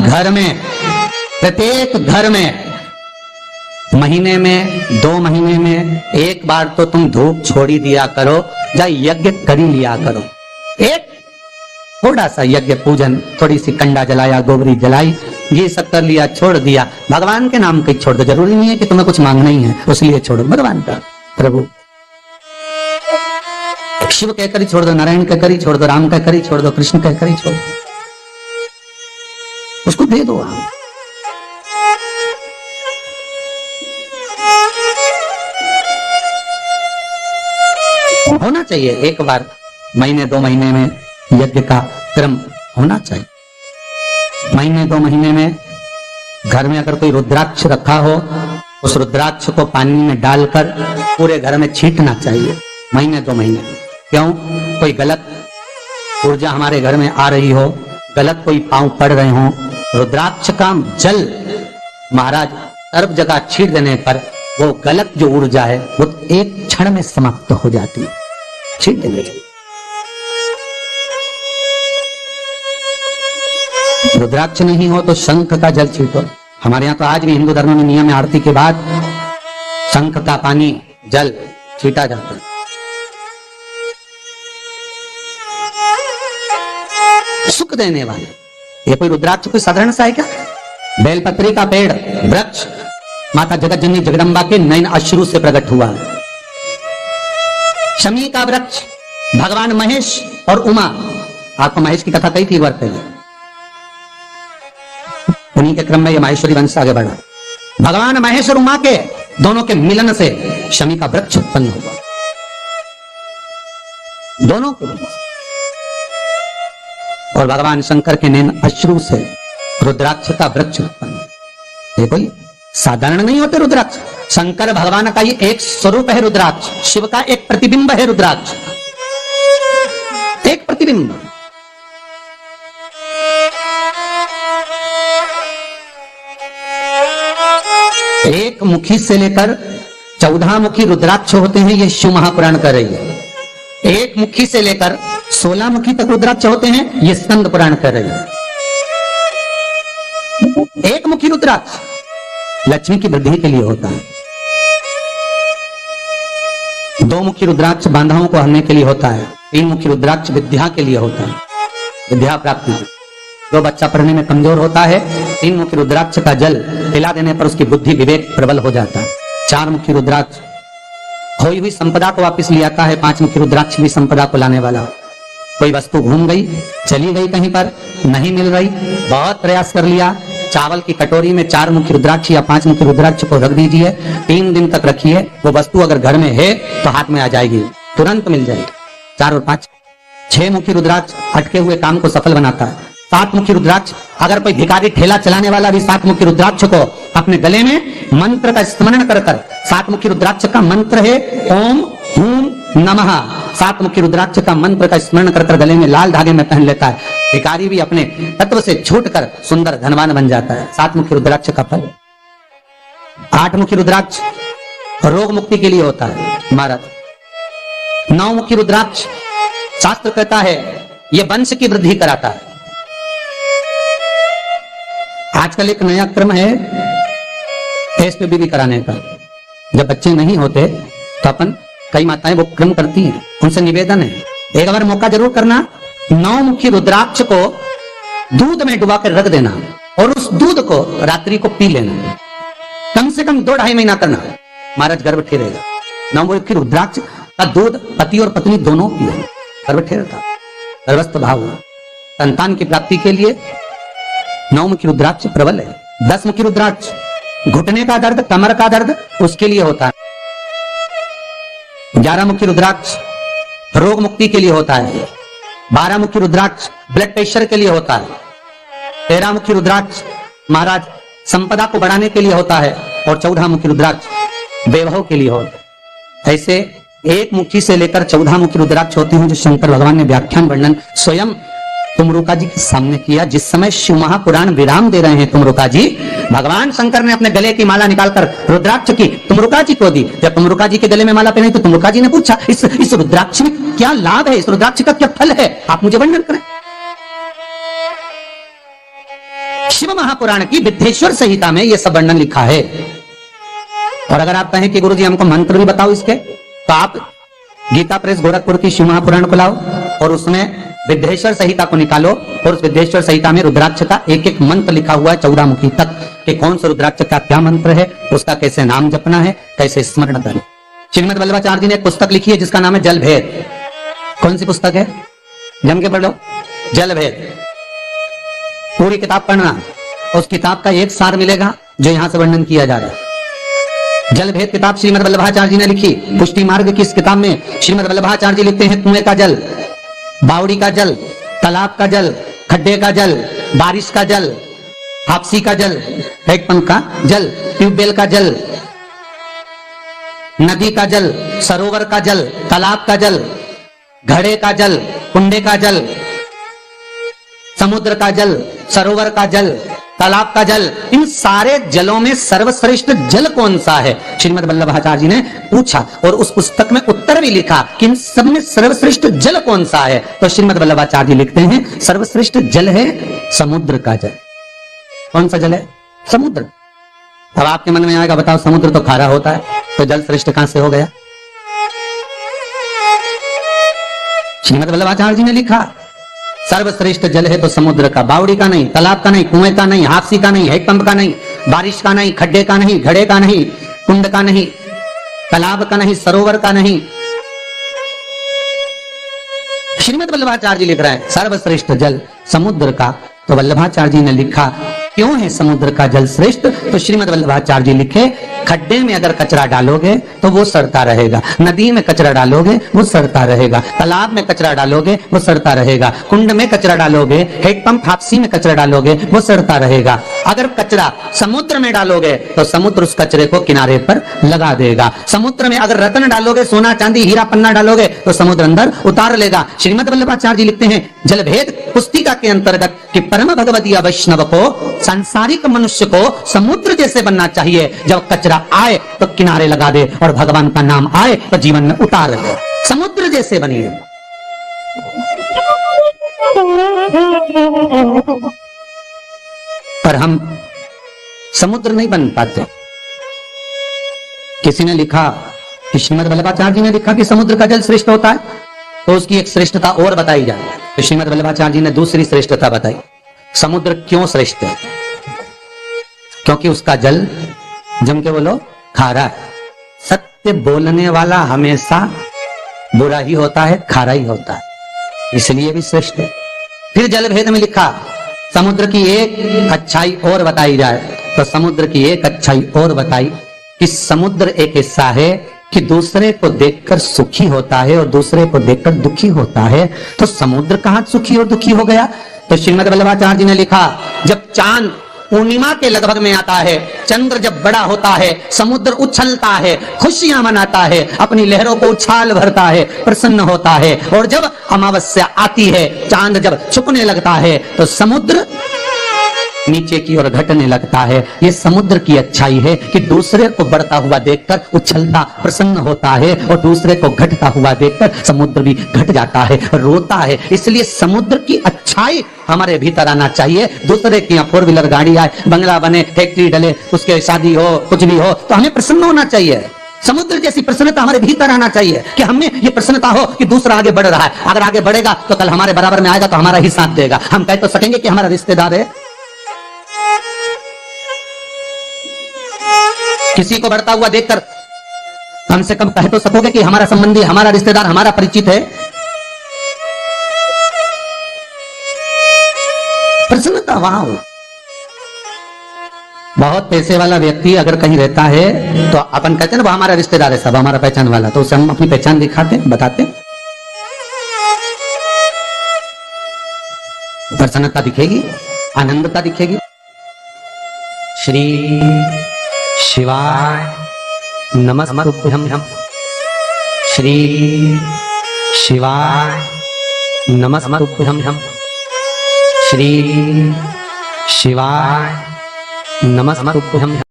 घर में, प्रत्येक घर में महीने में 2 महीने में एक बार तो तुम धूप छोड़ी दिया करो, या यज्ञ करी लिया करो। एक थोड़ा सा यज्ञ पूजन, थोड़ी सी कंडा जलाया, गोबरी जलाई, ये सब कर लिया, छोड़ दिया। भगवान के नाम कहीं छोड़ दो, जरूरी नहीं है कि तुम्हें कुछ मांगना ही है, उसलिए छोड़ो भगवान का, प्रभु शिव कहकर ही छोड़ दो, नारायण कहकर ही छोड़ दो, राम कहकर ही छोड़ दो, कृष्ण कहकर ही छोड़ दो, उसको दे दो आप। होना चाहिए एक बार महीने 2 महीने में यज्ञ का क्रम होना चाहिए। महीने 2 महीने में घर में अगर कोई रुद्राक्ष रखा हो, उस रुद्राक्ष को पानी में डालकर पूरे घर में छींटना चाहिए महीने 2 महीने। क्यों? कोई गलत ऊर्जा हमारे घर में आ रही हो, गलत कोई पांव पड़ रहे हो, रुद्राक्ष का जल महाराज सर्व जगह छींट देने पर वो गलत जो ऊर्जा है वो एक क्षण में समाप्त हो जाती है। छींट देंगे। रुद्राक्ष नहीं हो तो शंख का जल छींटो। हमारे यहाँ तो आज भी हिंदू धर्म में नियम है, आरती के बाद शंख का पानी जल छींटा जाता है। सुख देने वाले, ये कोई रुद्राक्ष कोई साधारण सा है क्या? बेलपत्री का पेड़, वृक्ष माता जगत जननी जगदम्बा के नयन अश्रु से प्रकट हुआ। शमी का वृक्ष भगवान महेश और उमा, आपको महेश की कथा कही थी एक बार पहले, उन्हीं के क्रम में ये माहेश्वरी वंश आगे बढ़ा। भगवान महेश और उमा के दोनों के मिलन से शमी का वृक्ष उत्पन्न हुआ, दोनों के। और भगवान शंकर के नैन अश्रु से रुद्राक्ष का वृक्ष उत्पन्न। देखो ये साधारण नहीं होते रुद्राक्ष, शंकर भगवान का ये एक स्वरूप है रुद्राक्ष, शिव का एक प्रतिबिंब है रुद्राक्ष, एक प्रतिबिंब। एक मुखी से लेकर 14 मुखी रुद्राक्ष होते हैं, ये शिव महापुराण कर रही है। एक मुखी से लेकर 16 मुखी तक रुद्राक्ष होते हैं, ये स्कंद पुराण कर रही है। एक मुखी रुद्राक्ष लक्ष्मी की वृद्धि के लिए होता है, 2 मुखी रुद्राक्ष बांधाओं को हरने के लिए होता है, 3 मुखी रुद्राक्ष विद्या के लिए होता है, विद्या प्राप्ति। जो बच्चा पढ़ने में कमजोर होता है, 3 मुखी रुद्राक्ष का जल पिला देने पर उसकी बुद्धि विवेक प्रबल हो जाता है। 4 मुखी रुद्राक्ष खोई हुई संपदा को वापस ले आता है, 5 मुखी रुद्राक्ष भी संपदा को लाने वाला। कोई वस्तु घूम गई, चली गई कहीं पर, नहीं मिल रही, बहुत प्रयास कर लिया, चावल की कटोरी में 4 मुखी रुद्राक्ष या 5 मुखी रुद्राक्ष को रख दीजिए, 3 दिन तक रखिए, वो वस्तु अगर घर में है तो हाथ में आ जाएगी, तुरंत मिल जाएगी। 4 और 5 6 मुखी रुद्राक्ष अटके हुए काम को सफल बनाता है। 7 मुखी रुद्राक्ष, अगर कोई भिखारी ठेला चलाने वाला भी 7 मुखी रुद्राक्ष को अपने गले में मंत्र का स्मरण कर 7 मुखी रुद्राक्ष का मंत्र है ओम हूम नमः, 7 मुखी रुद्राक्ष का मंत्र का स्मरण कर गले में लाल धागे में पहन लेता है, भिखारी भी अपने तत्व से छूटकर सुंदर धनवान बन जाता है। 7 मुखी रुद्राक्ष का फल। 8 मुखी रुद्राक्ष रोग मुक्ति के लिए होता है महाराज। 9 मुखी रुद्राक्ष शास्त्र कहता है यह वंश की वृद्धि कराता है। आजकल एक नया क्रम है एसपीबी कराने का। जब बच्चे नहीं होते तो अपन कई माताएं वो क्रम करती हैं, उनसे निवेदन है एक बार मौका जरूर करना, 9 मुखी रुद्राक्ष को दूध में डुबा कर रख देना और उस दूध को रात्रि को पी लेना, कम से कम 2-2.5 महीना करना, महाराज गर्भ ठहरेगा। 9 मुखी रुद्राक्ष का दूध पति और पत्नी दोनों पिए, गर्भ ठहरता, गर्भस्थ भाव, संतान की प्राप्ति के लिए 9 मुखी रुद्राक्ष प्रबल है। 10 मुखी रुद्राक्ष घुटने का दर्द, कमर का दर्द, उसके लिए होता है। 11 मुखी रुद्राक्ष रोग मुक्ति के लिए होता है। 12 मुखी रुद्राक्ष ब्लड प्रेशर के लिए होता है। 13 मुखी रुद्राक्ष महाराज संपदा को बढ़ाने के लिए होता है और 14 मुखी रुद्राक्ष वैभव के लिए होता है। ऐसे 1 मुखी से लेकर 14 मुखी रुद्राक्ष होते हैं जो शंकर भगवान ने व्याख्यान वर्णन स्वयं तुमरुका जी के सामने किया। जिस समय शिव महापुराण विराम दे रहे हैं तुमरुका जी, भगवान शंकर ने अपने गले की माला निकालकर रुद्राक्ष की तुमरुका जी को दी। जब तुमरुका जी के गले में माला पहनी तो तुमरुका जी ने पूछा इस रुद्राक्ष में क्या लाभ है, इस रुद्राक्ष का क्या फल है, आप मुझे वर्णन करें। शिव महापुराण की विद्धेश्वर संहिता में यह सब वर्णन लिखा है। और अगर आप कहें कि गुरुजी हमको मंत्र भी बताओ इसके, तो आप गीता प्रेस गोरखपुर की शिव महापुराण को लाओ और उसमें विद्धेश्वर संहिता को निकालो, और उस विद्धेश्वर संहिता में रुद्राक्ष का एक एक मंत्र लिखा हुआ है 14 मुखी तक, कि कौन सा रुद्राक्ष का क्या मंत्र है, उसका कैसे नाम जपना है, कैसे स्मरण करें। श्रीमद वल्लभाचार्य जी ने एक पुस्तक लिखी है जिसका नाम है जल भेद। कौन सी पुस्तक है? जम के पढ़ लो, जल भेद। पूरी किताब पढ़ना, उस किताब का एक सार मिलेगा जो यहां से वर्णन किया जा रहा है। जल भेद किताब श्रीमद वल्लभाचार्य जी ने लिखी। पुष्टि मार्ग की इस किताब में श्रीमद वल्लभाचार्य जी लिखते हैं कुएं का जल, बावड़ी का जल, तालाब का जल, खड्डे का जल, बारिश का जल, हापसी का जल, हैंडपंप का जल, ट्यूबवेल का जल, नदी का जल, सरोवर का जल, तालाब का जल, घड़े का जल, कुंडे का जल, समुद्र का जल, सरोवर का जल, तालाब का जल, इन सारे जलों में सर्वश्रेष्ठ जल कौन सा है? श्रीमद वल्लभाचार्य जी ने पूछा और उस पुस्तक में उत्तर भी लिखा कि इन सब में सर्वश्रेष्ठ जल कौन सा है? तो श्रीमद वल्लभाचार्य जी लिखते हैं सर्वश्रेष्ठ जल है समुद्र का जल। कौन सा जल है? समुद्र। अब आपके मन में आएगा बताओ समुद्र तो खारा होता है, तो जल श्रेष्ठ कहां से हो गया? श्रीमद वल्लभाचार्य जी ने लिखा सर्वश्रेष्ठ जल है तो समुद्र का, बावड़ी का नहीं, तालाब का नहीं, कुएं का नहीं, हापसी का नहीं, हैंडपंप का नहीं, बारिश का नहीं, खड्डे का नहीं, घड़े का नहीं, कुंड का नहीं, तालाब का नहीं, सरोवर का नहीं। श्रीमद वल्लभाचार्य जी लिख रहे हैं सर्वश्रेष्ठ जल समुद्र का। तो वल्लभाचार्य जी ने लिखा क्यों है समुद्र का जल श्रेष्ठ? तो श्रीमद वल्लभाचार्य जी लिखे खड्डे में अगर कचरा डालोगे तो वो सड़ता रहेगा, नदी में कचरा डालोगे वो सड़ता रहेगा, तालाब में कचरा डालोगे वो सड़ता रहेगा, कुंड में कचरा डालोगे, हैंडपंप हापसी में कचरा डालोगे वो सड़ता रहेगा। अगर कचरा समुद्र में डालोगे तो समुद्र उस कचरे को किनारे पर लगा देगा। समुद्र में अगर रत्न डालोगे, सोना चांदी हीरा पन्ना डालोगे तो समुद्र अंदर उतार लेगा। श्रीमद वल्लभाचार्य जी लिखते हैं जल भेद पुस्तिका के अंतर्गत कि परम भगवती वैष्णव को, सांसारिक मनुष्य को समुद्र जैसे बनना चाहिए। जब कचरा आए तो किनारे लगा दे और भगवान का नाम आए तो जीवन में उतार ले, समुद्र जैसे बनिए। पर हम समुद्र नहीं बन पाते। किसी ने लिखा कि श्रीमद वल्लभाचार्य जी ने लिखा कि समुद्र का जल श्रेष्ठ होता है, तो उसकी एक श्रेष्ठता और बताई जाए। तो श्रीमद वल्लभाचार्य जी ने दूसरी श्रेष्ठता बताई। समुद्र क्यों श्रेष्ठ है? क्योंकि उसका जल, जम के बोलो, खारा है। सत्य बोलने वाला हमेशा बुरा ही होता है, खारा ही होता है, इसलिए भी श्रेष्ठ है। फिर जल भेद में लिखा समुद्र की एक अच्छाई और बताई जाए, तो समुद्र की एक अच्छाई और बताई कि समुद्र एक ऐसा है कि दूसरे को देखकर सुखी होता है और दूसरे को देखकर दुखी होता है। तो समुद्र कहां सुखी और दुखी हो गया? तो श्रीमद वल्लभाचार्य जी ने लिखा जब चांद पूर्णिमा के लगभग में आता है, चंद्र जब बड़ा होता है, समुद्र उछलता है, खुशियां मनाता है, अपनी लहरों को उछाल भरता है, प्रसन्न होता है। और जब अमावस्या आती है, चांद जब छुपने लगता है, तो समुद्र नीचे की ओर घटने लगता है। ये समुद्र की अच्छाई है कि दूसरे को बढ़ता हुआ देखकर उछलता प्रसन्न होता है और दूसरे को घटता हुआ देखकर समुद्र भी घट जाता है, रोता है। इसलिए समुद्र की अच्छाई हमारे भीतर आना चाहिए। दूसरे की 4 व्हीलर गाड़ी आए, बंगला बने, फैक्ट्री डले, उसके शादी हो, कुछ भी हो, तो हमें प्रसन्न होना चाहिए। समुद्र जैसी प्रसन्नता हमारे भीतर आना चाहिए कि हमें ये प्रसन्नता हो कि दूसरा आगे बढ़ रहा है। अगर आगे बढ़ेगा तो कल हमारे बराबर में आएगा तो हमारा ही साथ देगा। हम कह तो सकेंगे कि हमारा रिश्तेदार है। किसी को बढ़ता हुआ देखकर कम से कम कह तो सकोगे कि हमारा संबंधी, हमारा रिश्तेदार, हमारा परिचित है। प्रसन्नता वहां हो। बहुत पैसे वाला व्यक्ति अगर कहीं रहता है तो अपन कहते हैं ना वो हमारा रिश्तेदार है, सब हमारा पहचान वाला, तो उसे हम अपनी पहचान दिखाते, बताते, प्रसन्नता दिखेगी, आनंदता दिखेगी। श्री शिवाय नमस्तुभ्यं। श्री शिवाय नमस्तुभ्यं। श्री शिवाय नमस्तुभ्यं।